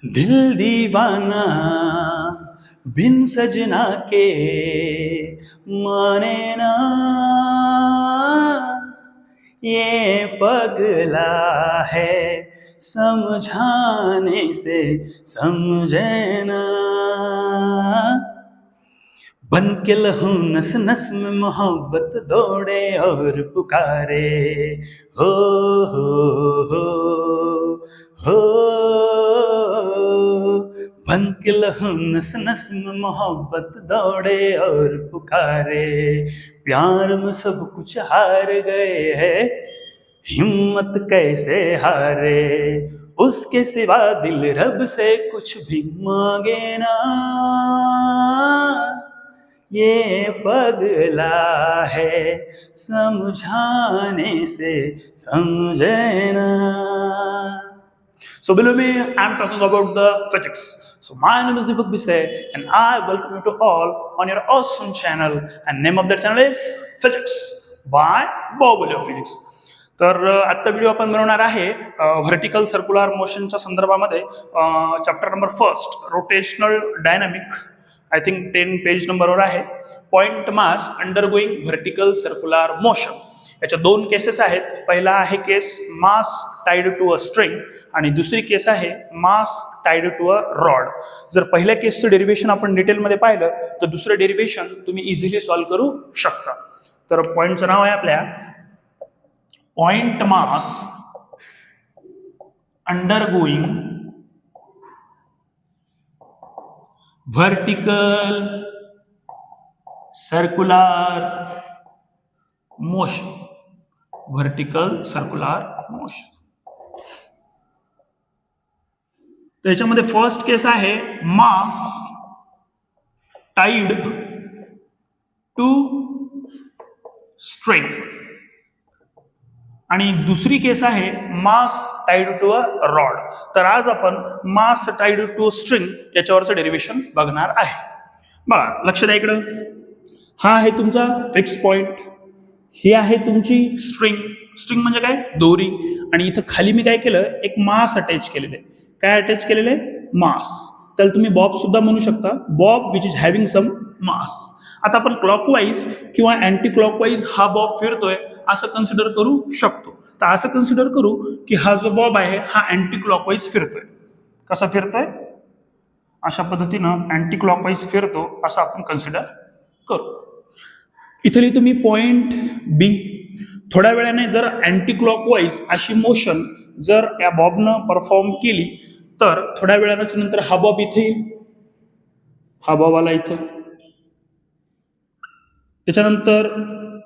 दिल दीवाना बिन सजना के माने ना, ये पगला है समझाने से समझे ना। बन के लहू नस नस में मोहब्बत दौड़े और पुकारे, हो हो हो। बन के लहू नस नस में मोहब्बत दौड़े और पुकारे, प्यार में सब कुछ हार गए हैं, हिम्मत कैसे हारे, उसके सिवा दिल रब से कुछ भी मांगे ना, ये पगला है समझाने से समझे ना. So below me, I'm talking about the physics. So my name is Deepak Bisay and I welcome you to all on your awesome channel, and name of that channel is Physics by Bahubalya Physics. तर आजचा video आपण बनवणार आहे vertical circular मोशनच्या संदर्भामध्ये chapter number 1 rotational dynamic, I think 10 page नंबरवर आहे. Point mass undergoing vertical circular motion. याच्या दोन केसेस आहेत. पहिला आहे case mass tied to a string आणि दुसरी केस आहे mass tied to a rod. जर पहिल्या केसचं डेरिव्हेशन आपण डिटेलमध्ये पाहिलं तर दुसरं डेरिव्हेशन तुम्ही इझिली सॉल्व्ह करू शकता. तर पॉइंटचं नाव आहे आपल्या point mass undergoing vertical circular motion. Vertical circular motion. त्याच्यामध्ये फर्स्ट केस आहे मास टाईड टू स्ट्रिंग आणि दुसरी केस आहे mass tied to a rod. तर आज आपण मास टाईड टू स्ट्रिंग याच्यावरचं डेरिव्हेशन बघणार आहे. बघा, लक्ष द्या इकडं. हा आहे तुमचा फिक्स पॉइंट, ही आहे तुमची स्ट्रिंग. स्ट्रिंग म्हणजे काय? दोरी. आणि इथं खाली मी काय केलं, एक मास अटॅच केलेलं आहे. काय अटॅच केलेलं आहे? मास. त्याला तुम्ही बॉब सुद्धा म्हणू शकता, बॉब विच इज हॅव्हिंग सम मास. आता आपण क्लॉकवाईज किंवा अँटी क्लॉकवाईज हा बॉब फिरतोय असं कन्सिडर करू शकतो. तर असं कन्सिडर करू की हा जो बॉब आहे हा अँटी क्लॉकवाईज फिरतोय. कसा फिरतोय? अशा पद्धतीनं अँटी क्लॉकवाईज फिरतो असं आपण कन्सिडर करू. इथली तुम्ही पॉइंट बी, थोड्या वेळाने जर अँटी क्लॉकवाईज अशी मोशन जर या बॉबनं परफॉर्म केली तर थोड्या वेळानंच नंतर हा बॉब इथे येईल, हा बॉब आला इथं, त्याच्यानंतर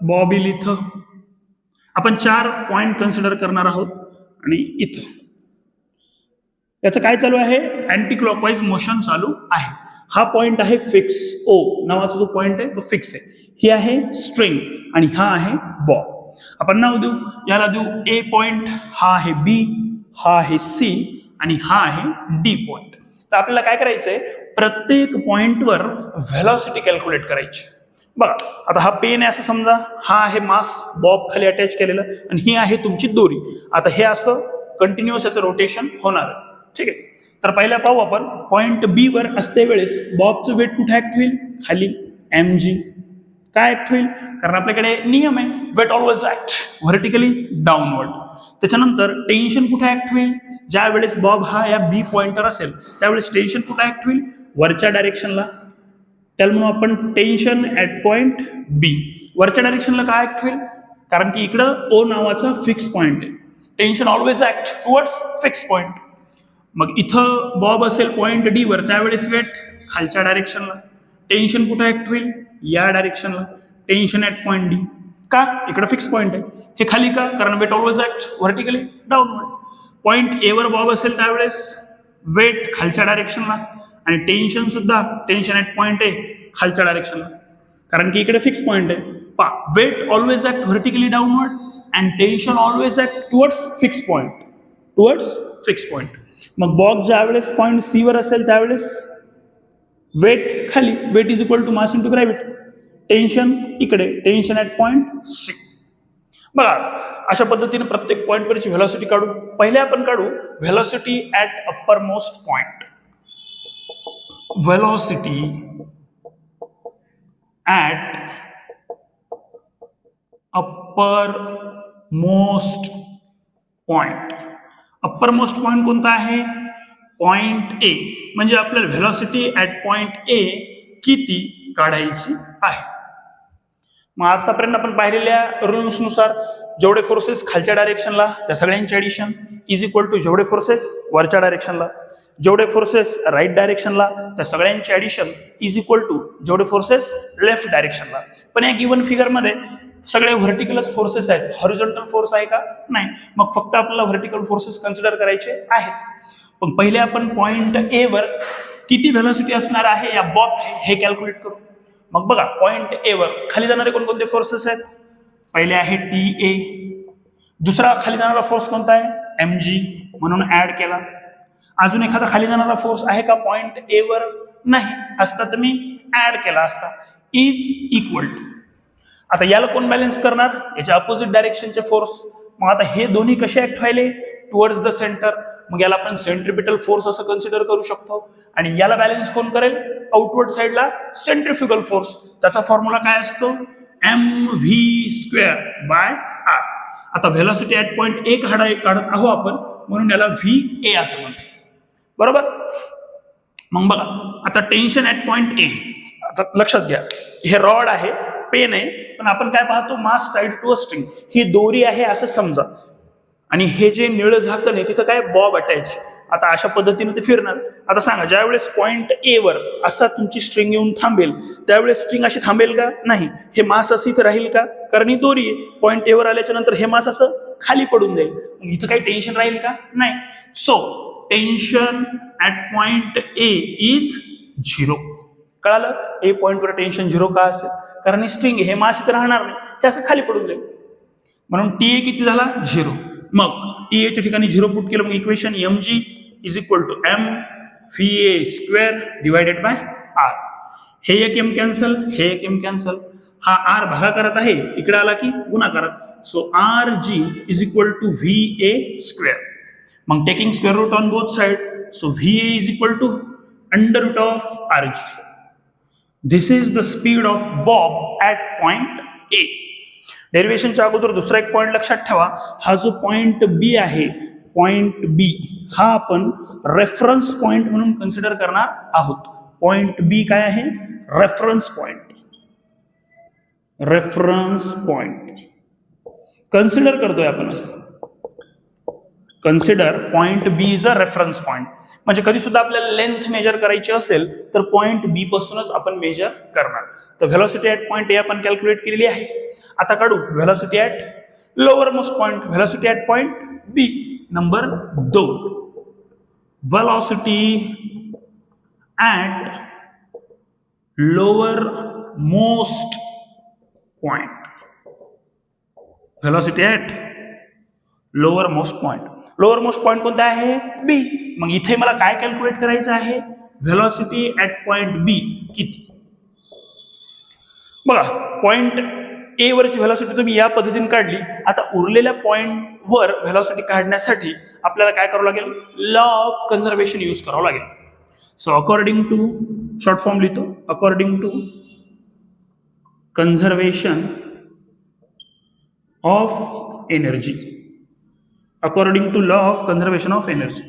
बॉब येईल इथं. आपण 4 पॉइंट कन्सिडर करणार आहोत आणि इथं याचं काय चालू आहे? अँटी क्लॉकवाईज मोशन चालू आहे. हा पॉइंट आहे फिक्स. ओ नावाचा जो पॉइंट आहे तो फिक्स आहे. ही आहे स्ट्रिंग आणि हा आहे बॉब. आपण नाव देऊ, याला देऊ ए पॉइंट, हा आहे बी, हा आहे सी आणि हा आहे डी पॉइंट. तर आपल्याला काय करायचंय, प्रत्येक पॉइंटवर व्हेलॉसिटी कॅल्क्युलेट करायची. बघा, आता हा पेन आहे असं समजा, हा आहे मास बॉब खाली अटॅच केलेलं आणि ही आहे तुमची दोरी. आता हे असं कंटिन्युअस याचं रोटेशन होणार आहे. ठीक आहे. तर पहिला पाहू आपण. पॉइंट बी वर असते वेळेस बॉबचं वेट कुठे ऍक्ट होईल? खाली mg. काय ऍक्ट होईल? कारण आपल्याकडे नियम आहे, weight always act vertically downward. त्याच्यानंतर टेन्शन कुठे ऍक्ट होईल? ज्या वेळेस बॉब हा या बी पॉइंटर असेल त्यावेळेस टेन्शन कुठे ऍक्ट होईल? वरच्या डायरेक्शनला. त्याला म्हणून आपण टेन्शन ऍट पॉइंट बी. वरच्या डायरेक्शनला काय ऍक्ट होईल? कारण की इकडं ओ नावाचा फिक्स पॉइंट आहे. Tension always act towards fix point. मग इथं बॉब असेल पॉइंट डी वर, त्यावेळेस वेट खालच्या डायरेक्शनला. टेन्शन कुठे ऍक्ट होईल? या डायरेक्शनला. Tension at point D. का? इकडे फिक्स पॉइंट आहे. हे खाली का? कारण weight always act vertically downward. Point A वर बॉब असेल त्यावेळेस वेट खालच्या डायरेक्शनला आणि टेन्शन सुद्धा टेन्शन ऍट पॉइंट ए खालच्या डायरेक्शनला, कारण की इकडे फिक्स पॉइंट आहे. पा weight always act vertically downward and tension always act towards fix point. Towards fix point. मग बॉब ज्या वेळेस पॉइंट सी वर असेल त्यावेळेस वेट खाली, weight is equal to mass into gravity. Tension इकडे, टेन्शन ऍट पॉइंट सी. बघा अशा पद्धतीने प्रत्येक पॉइंटवरची व्हेलॉसिटी काढू. पहिले आपण काढू velocity at upper most point. Velocity at upper most point. Upper most point कोणता आहे? Point A. म्हणजे आपल्याला व्हेलॉसिटी ऍट पॉइंट ए किती काढायची आहे. मग आतापर्यंत आपण पाहिलेल्या रूल्सनुसार जेवढे फोर्सेस खालच्या डायरेक्शनला त्या सगळ्यांची ऍडिशन इज इक्वल टू जेवढे फोर्सेस वरच्या डायरेक्शनला, जेवढे फोर्सेस राईट डायरेक्शनला त्या सगळ्यांची ऍडिशन इज इक्वल टू जेवढे फोर्सेस लेफ्ट डायरेक्शनला. पण या गिव्हन फिगरमध्ये सगळे व्हर्टिकलच फोर्सेस आहेत, हॉरिझॉन्टल फोर्स आहे का? नाही. मग फक्त आपल्याला व्हर्टिकल फोर्सेस कन्सिडर करायचे आहेत. पण पहिले आपण पॉइंट ए वर किती व्हेलॉसिटी असणार आहे या बॉबची हे कॅल्क्युलेट करू. मग बघा पॉइंट ए वर खाली जाणारे कोणकोणते फोर्सेस आहेत? पहिले आहे टी ए. दुसरा खाली जाणारा फोर्स कोणता आहे? एम जी, म्हणून ऍड केला. अजून एखादा खाली जाणारा फोर्स आहे का पॉइंट ए वर? नाही. असता तर मी ऍड केला असता. इज इक्वल टू, आता याला कोण बॅलन्स करणार? याच्या अपोजिट डायरेक्शनचे फोर्स. मग आता हे दोन्ही कसे ऍक्ट व्हायले? Towards the centre. मग याला आपण सेंट्रिपिटल फोर्स असं कन्सिडर करू शकतो. आणि याला बॅलन्स कोण करेल? आउटवर्ड साइडला सेंट्रिफ्युगल फोर्स. त्याचा फॉर्म्युला काय असतो? M V square by R. आता व्हेलॉसिटी ऍट पॉइंट ए काढत आहो आपण, म्हणून याला व्ही ए असं म्हणतो. बरोबर. मग बघा आता टेन्शन ऍट पॉइंट ए. आता लक्षात घ्या हे रॉड आहे, पेन आहे, पण आपण काय पाहतो? मास टाईड टू अ स्ट्रिंग. ही दोरी आहे असं समजा, आणि हे जे निळं झाकण आहे तिथं काय? Bob attach. आता अशा पद्धतीने ते फिरणार. आता सांगा ज्यावेळेस पॉइंट ए वर असा तुमची स्ट्रिंग येऊन थांबेल त्यावेळेस स्ट्रिंग अशी थांबेल का? नाही. हे मास असं इथं राहील का? कारण ही दोरी आहे. पॉइंट ए वर आल्याच्या नंतर हे मास असं खाली पडून जाईल. इथं काही टेन्शन राहील का? नाही. So tension at point A is zero. कळालं? ए पॉइंट वर टेन्शन झिरो का असेल? कारण ही स्ट्रिंग हे मास इथं राहणार नाही, हे असं खाली पडून जाईल. म्हणून टी ए किती झाला? झिरो. मग टी एच्या ठिकाणी झिरो पुट केलं, मग equation m g is equal to m v A square divided by r. हे एक एम कॅन्सल, हे एक एम कॅन्सल. हा आर भागाकारात आहे, इकडे आला की गुणाकारात. So r g is equal to v A square. मग taking square root on both side, so v A is equal to under root of r g. This is the speed of bob at point A. डेरिव्हेशनच्या अगोदर दुसरा एक point लक्षात ठेवा. हा जो point बी आहे, point बी हा आपण रेफरन्स पॉइंट म्हणून कन्सिडर करणार आहोत. पॉइंट बी काय आहे? Reference point. Reference point consider करतोय आपण असं. Consider point B is a reference point. म्हणजे कधी सुद्धा आपल्याला लेंथ मेजर करायची असेल तर पॉइंट बी पासूनच आपण मेजर करणार. तर व्हेलॉसिटी ऍट पॉइंट ए आपण कॅल्क्युलेट केलेली आहे. आता काढू velocity at lower most point. Velocity at point B number 2. Velocity at lower most point. Velocity at lower most point. Lower most point कोणता आहे? बी. मग इथे मला काय कॅल्क्युलेट करायचं आहे? व्हेलॉसिटी ऍट पॉइंट बी किती. बघा पॉइंट ए वरची व्हेलॉसिटी तुम्ही या पद्धतीने काढली. आता उरलेल्या पॉइंट वर व्हेलॉसिटी काढण्यासाठी आपल्याला काय करावं लागेल? लॉ ऑफ कन्झर्वेशन यूज करावं लागेल. So according to, short form लिहितो, according to conservation of energy. According to law of conservation of energy.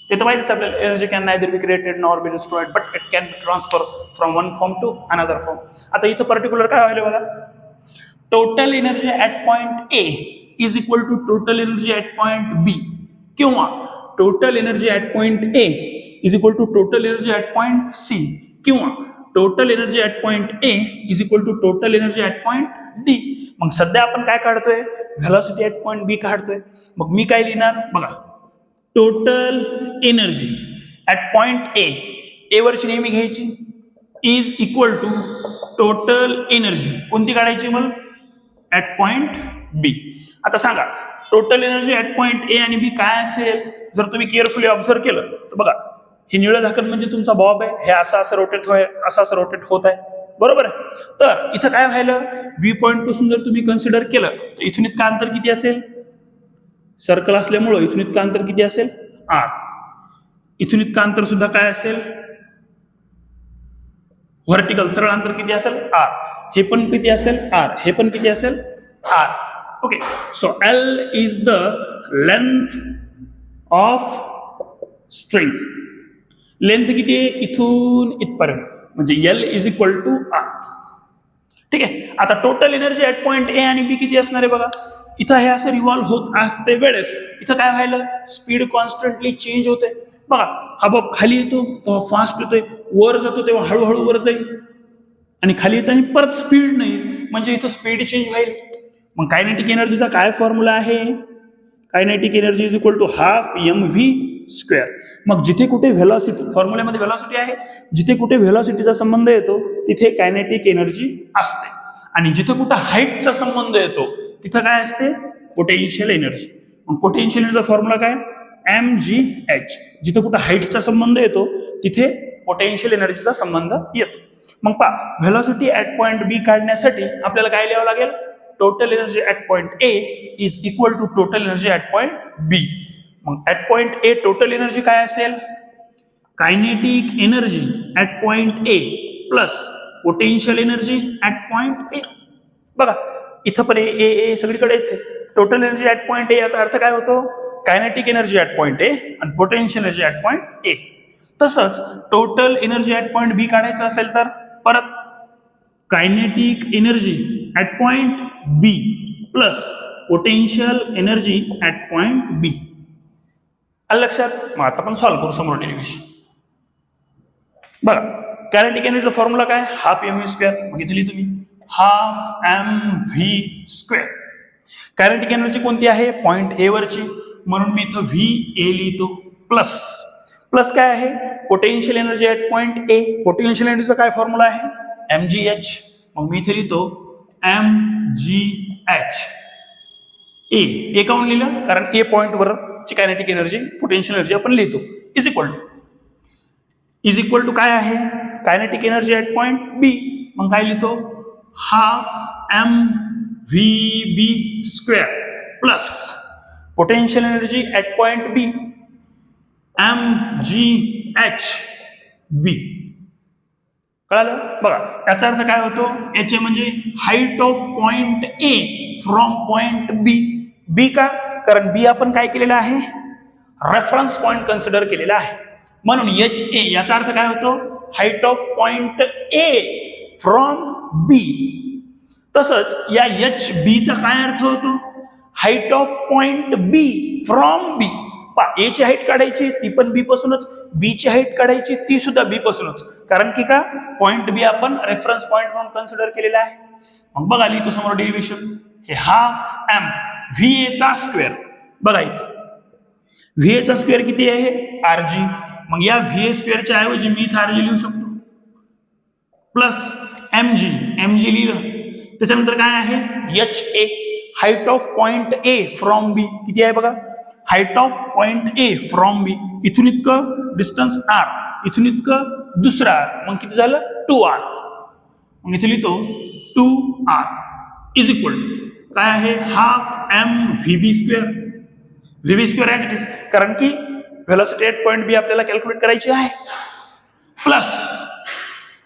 ते तर माहितीच आपल्याला, energy can neither be created nor be destroyed but it can be transfer from one form to another form. आता इथं particular काय व्हायला बघा, total energy at point A is equal to total energy at point B, किंवा total energy at point A is equal to total energy at point C, किंवा total energy at point A is equal to total energy at point D. मग सध्या आपण काय काढतोय? Velocity at point बी काढतोय. मग मी काय लिहिणार बघा, total energy at point A, A वरची नेहमी घ्यायची, is equal to total energy कोणती काढायची मग? At point B. आता सांगा total energy at point A आणि बी काय असेल? जर तुम्ही केअरफुली ऑब्झर्व केलं तर बघा, हे निळं झाकण म्हणजे तुमचा बॉब आहे, हे असं असं रोटेट होत आहे, बरोबर आहे. तर इथं काय व्हायलं, बी पॉईंट पासून जर तुम्ही कन्सिडर केलं तर इथून इतकं अंतर किती असेल, सर्कल असल्यामुळं इथून इतकं अंतर किती असेल, आर. इथून इतकं अंतर सुद्धा काय असेल, व्हर्टिकल सरळ अंतर किती असेल, आर. हे पण किती असेल, आर. हे पण किती असेल, R. Okay. So L is the length of string. Length किती आहे, इथून इथपर्यंत, म्हणजे L is equal to R. ठीक आहे. आता total energy at point A आणि बी किती असणार आहे बघा. इथं हे असं रिव्हॉल्व होत असते वेळेस इथं काय व्हायला, स्पीड कॉन्स्टंटली चेंज होते बघा. हा बॉब खाली येतो तेव्हा फास्ट होतोय, वर जातो तेव्हा हळूहळू वर जाईल, आणि खाली येताना परत स्पीड नाही, म्हणजे इथं स्पीड चेंज होईल. मग कायनेटिक एनर्जीचा काय फॉर्म्युला आहे, kinetic energy is equal to half M V square. मग जिथे कुठे व्हेलॉसिटी, फॉर्म्युल्यामध्ये व्हेलॉसिटी आहे, जिथे कुठे व्हेलॉसिटीचा संबंध येतो तिथे कायनेटिक एनर्जी असते, आणि जिथे कुठे हाईटचा संबंध येतो तिथं काय असते, पोटेन्शियल एनर्जी. मग पोटेन्शियल एनर्जीचा फॉर्म्युला काय, mgh. जिथे कुठे हाईटचा संबंध येतो तिथे पोटेन्शियल एनर्जीचा संबंध येतो. मग पहा, व्हेलॉसिटी ऍट पॉइंट बी काढण्यासाठी आपल्याला काय लिहावं लागेल, total energy at point A is equal to total energy at point B. मग at point A total energy काय असेल, kinetic energy at point A plus potential energy at point A. बघा इथं पण ए सगळीकडेच आहे. Total energy at point A याचा अर्थ काय होतो, kinetic energy at point A आणि potential energy at point A. तसंच total energy at point B काढायचं असेल तर परत kinetic energy at point B plus potential energy at point B. आलं लक्षात. मग आता आपण सॉल्व्ह करू समोर डेरिव्हेशन. बघा कायनेटिक एनर्जीचा फॉर्म्युला काय, हाफ एम व्ही स्क्वेअर. मग इथे लिहितो मी half M V square. Kinetic energy कोणती आहे, पॉइंट ए वरची, म्हणून मी इथं व्ही ए लिहितो प्लस प्लस काय आहे, potential energy at point A. Potential एनर्जीचा काय फॉर्म्युला आहे, mgh. मग मी इथे लिहितो mgh. ए काऊन लिहिलं, कारण ए पॉइंट वरची कायनेटिक एनर्जी पोटेन्शियल एनर्जी आपण लिहितो इज इक्वल टू काय आहे, kinetic energy at point B. मग काय लिहितो, half M V B square plus potential energy at point B mgh B. कळालं. बघा याचा अर्थ काय होतो, याचे म्हणजे height of point A from point B. B का, कारण बी आपण काय केलेलं आहे, रेफरन्स पॉइंट कन्सिडर केलेला आहे, म्हणून एच ए याचा अर्थ काय होतो, height of point A from B. तसंच या एच बी चा काय अर्थ होतो, height of point B from B. A ची हाईट काढायची ती पण बी पासूनच, बी ची हाईट काढायची ती सुद्धा बी पासूनच, कारण की का पॉइंट बी आपण रेफरन्स पॉइंट म्हणून कन्सिडर केलेला आहे. मग बघा लिहितो समोर डेरिव्हेशन, हे हाफ एम व्ही ए चा स्क्वेअर. बघा इथं व्ही ए चा स्क्वेअर किती आहे, आर जी. मग या व्ही ए स्क्वेअरच्या ऐवजी मी इथं आर जी लिहू शकतो प्लस एम जी लिहिलं. त्याच्यानंतर काय आहे, H A, height of point A from B किती आहे बघा, height of point A from B, इथून इतकं डिस्टन्स आर, इथून इतकं दुसरा आर, मग किती झालं 2r. मग इथे लिहितो 2r इज इक्वल काय आहे, half M V B square. V B square as it is, कारण की व्हेलॉसिटी ऍट पॉइंट बी आपल्याला कॅल्क्युलेट करायची आहे, plus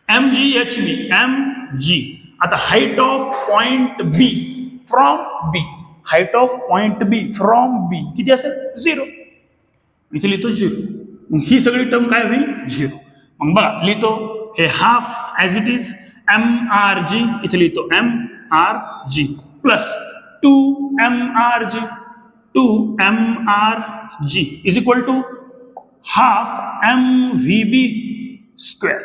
m g h B m g. आता height of point B from B, height of point B from B किती असेल 0. इथे लिहितो 0. मग ही सगळी टर्म काय होईल 0. मग बघा लिहितो हे half as it is M R G, इथे लिहितो M R G plus 2mrg is equal to half M V B square.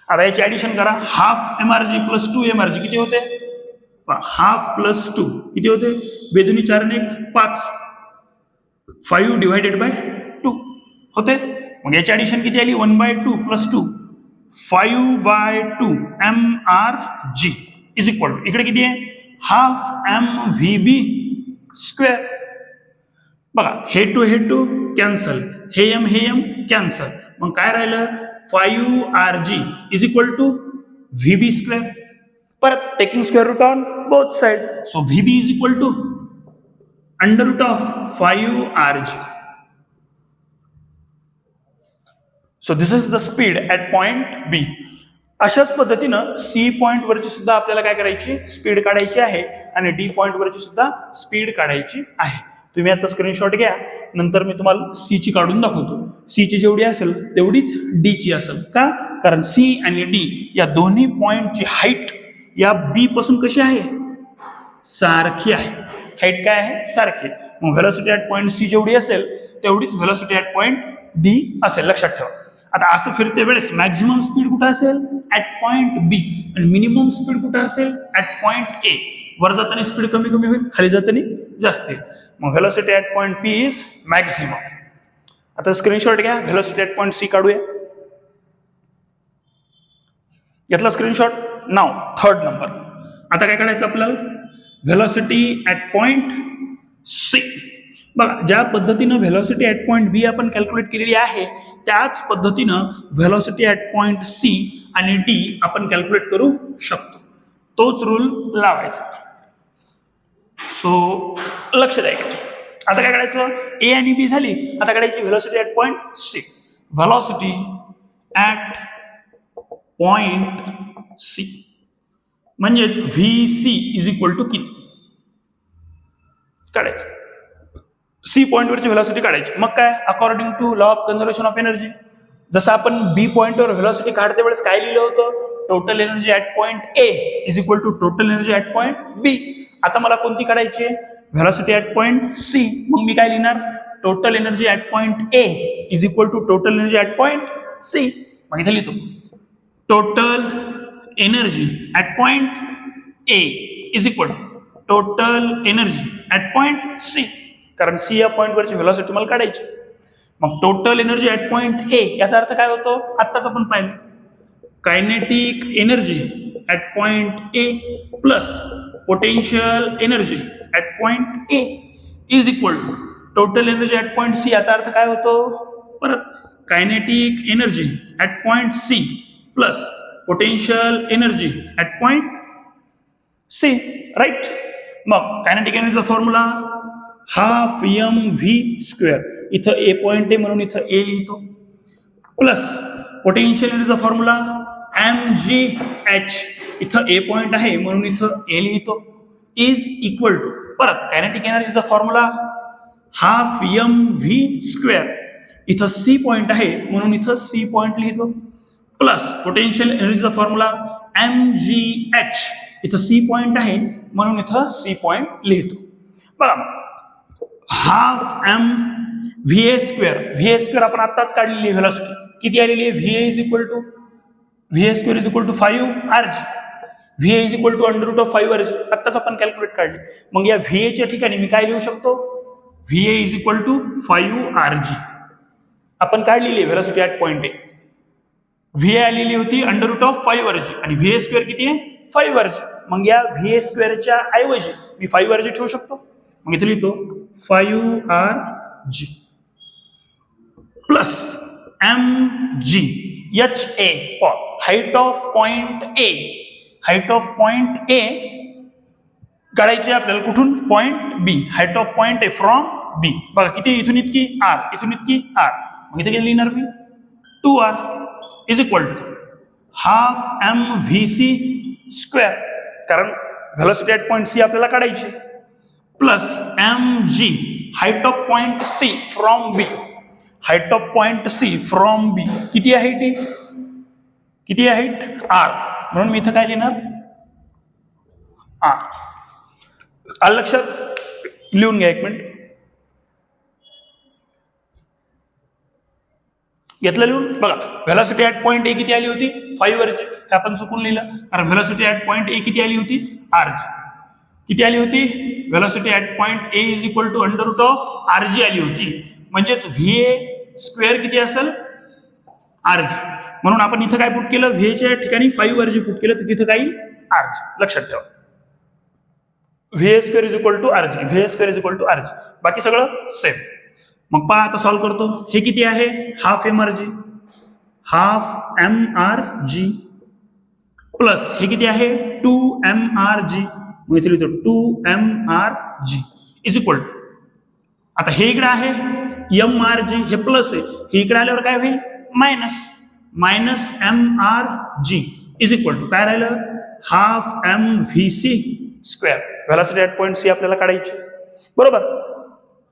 आता याची ऍडिशन करा, half M R G plus 2mrg किती होते, हाफ प्लस 2 किती होते, बेदुनी 4 ने 5, 5 डिवायडेड बाय 2 होते. मग याची ऍडिशन किती आली, 1/2 plus 2 5/2 mrg is equal to इकडे किती आहे, half M V B square. बघा हे टू कॅन्सल, हे एम कॅन्सल, मग काय राहिलं 5rg is equal to v square. परत taking square root on both side. So v is equal to under root of 5rg. So this is the speed at point B. अशाच पद्धतीनं C point वरची सुद्धा आपल्याला काय करायची, speed काढायची आहे आणि डी पॉइंट वरची सुद्धा स्पीड काढायची आहे. तुम्ही याचा स्क्रीनशॉट घ्या, नंतर मी तुम्हाला सी ची काढून दाखवतो. सी ची जेवढी असेल तेवढीच डी ची असेल. का? कारण सी आणि डी या दोन्ही पॉइंटची हाईट या बी पासून कशी आहे, सारखी आहे. हाईट काय आहे, सारखी. मग व्हेलॉसिटी ॲट पॉइंट सी जेवढी असेल तेवढीच व्हेलॉसिटी ॲट पॉइंट डी असेल. लक्षात ठेवा. आता असं फिरते वेळेस मॅक्झिमम स्पीड कुठं असेल, ॲट पॉइंट बी, आणि मिनिमम स्पीड कुठं असेल, ॲट पॉइंट ए. वर जाताना स्पीड कमी कमी होईल, खाली जाताना जास्त होईल. मग velocity at point P is maximum. आता स्क्रीनशॉट घ्या, व्हेलॉसिटी ॲट पॉइंट सी काढूया. घेतला स्क्रीनशॉट. Now third number. आता काय काढायचं आपल्याला, व्हेलॉसिटी ॲट पॉइंट सी. बघा, ज्या पद्धतीनं व्हेलॉसिटी ॲट पॉइंट बी आपण कॅल्क्युलेट केलेली आहे त्याच पद्धतीनं व्हेलॉसिटी ॲट पॉइंट सी आणि डी आपण कॅल्क्युलेट करू शकतो. तोच रूल लावायचा. सो लक्ष द्यायचं. आता काय करायचं, ए आणि बी झाली. आता काढायची velocity at point C. Velocity at point C म्हणजेच v C is equal to किती काढायचं. सी पॉइंटवरची व्हेलॉसिटी काढायची. मग काय, according to law of conservation of energy, जसं आपण बी पॉइंटवर व्हेलॉसिटी काढते वेळेस काय लिहिलं होतं, total energy at point A is equal to total energy at point B. आता मला कोणती काढायची आहे, व्हेलॉसिटी ॲट पॉइंट सी. मग मी काय लिहिणार, total energy at point A is equal to total energy at point C. मग इथे लिहितो total energy at point A is equal to total energy at point C. कारण सी या पॉइंटवरची व्हेलॉसिटी मला काढायची. मग total energy at point A याचा अर्थ काय होतो, आत्ताच आपण पाहिलं, kinetic energy at point A plus potential energy at point A is equal to total energy at point C. याचा अर्थ काय होतो, परत kinetic energy at point C plus potential energy at point C. Right. मग kinetic एनर्जीचा formula half M V square. इथं A point आहे म्हणून इथं ए लिहितो, प्लस पोटेन्शियल एनर्जीचा फॉर्म्युला एम जी एच. इथं ए पॉइंट आहे म्हणून इथं ए लिहितो, इज इक्वल टू परत कायनेटिक एनर्जीचा formula half M V square. इथं सी पॉइंट आहे म्हणून इथं सी पॉइंट लिहितो, प्लस पोटेन्शियल एनर्जीचा फॉर्म्युला एम जी एच. इथं सी पॉइंट आहे म्हणून इथं सी पॉइंट लिहितो. बघा, हाफ एम व्ही ए स्क्वेअर. व्ही ए स्क्वेअर आपण आत्ताच काढलेली व्हेलॉसिटी किती आलेली आहे, v A is equal to v A square is equal to 5rg. V A is equal to under root of 5rg आत्ताच आपण कॅल्क्युलेट काढली. मग या व्ही एच्या ठिकाणी मी काय लिहू शकतो, V A is equal to 5rg. आपण काढलेली आहे velocity at point A. V A आलेली होती अंडर रूट ऑफ 5rg आणि व्ही ए स्क्वेअर किती आहे, 5rg. मग या व्ही ए स्क्वेअरच्या ऐवजी मी 5rg ठेवू शकतो. मग इथे लिहितो 5rg plus m g h A. Height of point A. Height of point A काढायची आपल्याला कुठून, point B. Height of point A from B. बघा किती, इथून इतकी आर, इथून इतकी आर. मग इथे किती लिहिणार मी, 2r is equal to half M v C square. कारण व्हेलॉसिटी ॲट पॉइंट सी आपल्याला काढायची, plus m g height of point C from B. Height of point C from B किती आहे, ती किती आहे, आर. म्हणून मी इथं काय लिहिणार, आर. आलं लक्षात, लिहून घ्या एक मिनिट. घेतलं लिहून. बघा, व्हेलॉसिटी ॲट पॉइंट ए किती आली होती, 5rg. आपण चुकून लिहिलं, कारण व्हेलॉसिटी ॲट पॉइंट ए किती आली होती, rg. किती आली होती, velocity at point A is equal to under root of rg आली होती. म्हणजेच व्ही ए स्क्वेअर किती असेल, rg. म्हणून आपण इथं काय पुट केलं, व्ही च्या ठिकाणी 5rg पुट केलं, तर तिथं काही rg. लक्षात ठेवा, V A square is equal to rg. V A square is equal to rg. बाकी सगळं सेम. मग पहा आता सॉल्व्ह करतो. हे किती आहे, half mrg. Half mrg plus हे किती आहे 2mRg, मग इथे लिहितो 2mRg इज इक्वल टू, आता हे इकडे आहे mRg, हे प्लस आहे, हे इकडे आल्यावर काय होईल minus mRg is equal to काय राहिलं half mvc square. Velocity at point C आपल्याला काढायची, बरोबर.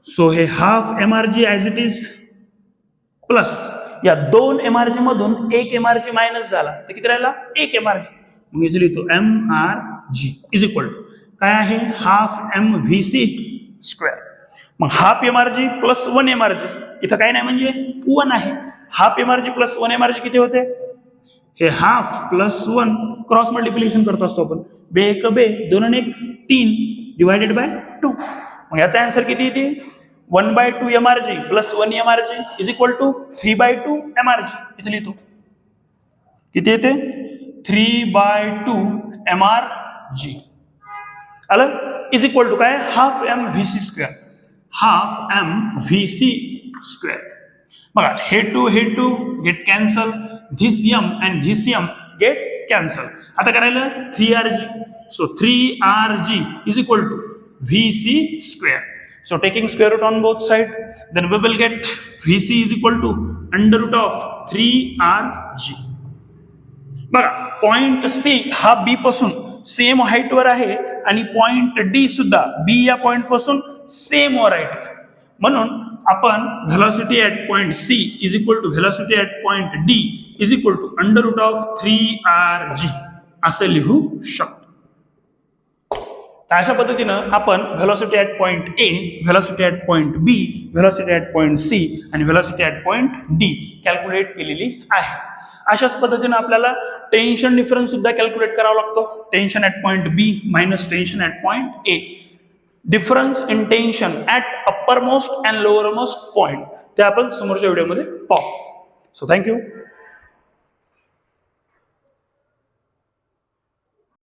सो हे half mRg as it is plus या 2 mRg मधून 1 mRg मायनस झाला तर किती राहिला 1 mRg, मग इथे लिहितो mRg इज इक्वल टू काय आहे हाफ mvc स्क्वेअर. मग हाफ mRg प्लस 1 mRg, इथं काय नाही म्हणजे 1 आहे. हाफ mRg प्लस 1 mRg किती होते, हे हाफ प्लस 1 क्रॉस मल्टिप्लिकेशन करतो असतो आपण, बे एक बे 2 आणि 1 3 डिवायडेड बाय 2. मग याचा आन्सर किती येते 1/2 mRg plus 1 mRg is equal to 3/2 mRg. इथे लिहितो किती येते 3/2 mRg आलं इज इक्वल टू काय half mvc square, half mvc square. बघा हे two get cancel, this m and this m get cancel. आता करायला 3rg, so 3rg is equal to vc square. So taking square root on both sides, then we will get Vc is equal to under root of 3Rg. बघा point C हा B पासून same height वर आहे आणि point D सुद्धा B या point पासून same वर आहे, म्हणून आपण velocity at point C is equal to velocity at point D is equal to under root of 3Rg असं लिहू शकतो. तर अशा पद्धतीनं आपण velocity at point A, velocity at point B, velocity at point C आणि velocity at point D calculate केलेली आहे. अशाच पद्धतीनं आपल्याला टेन्शन डिफरन्स सुद्धा कॅल्क्युलेट करावा लागतो. Tension at point B minus tension at point A, difference in tension at upper most and lower most point, ते आपण समोरच्या व्हिडिओमध्ये पाहू. So thank you.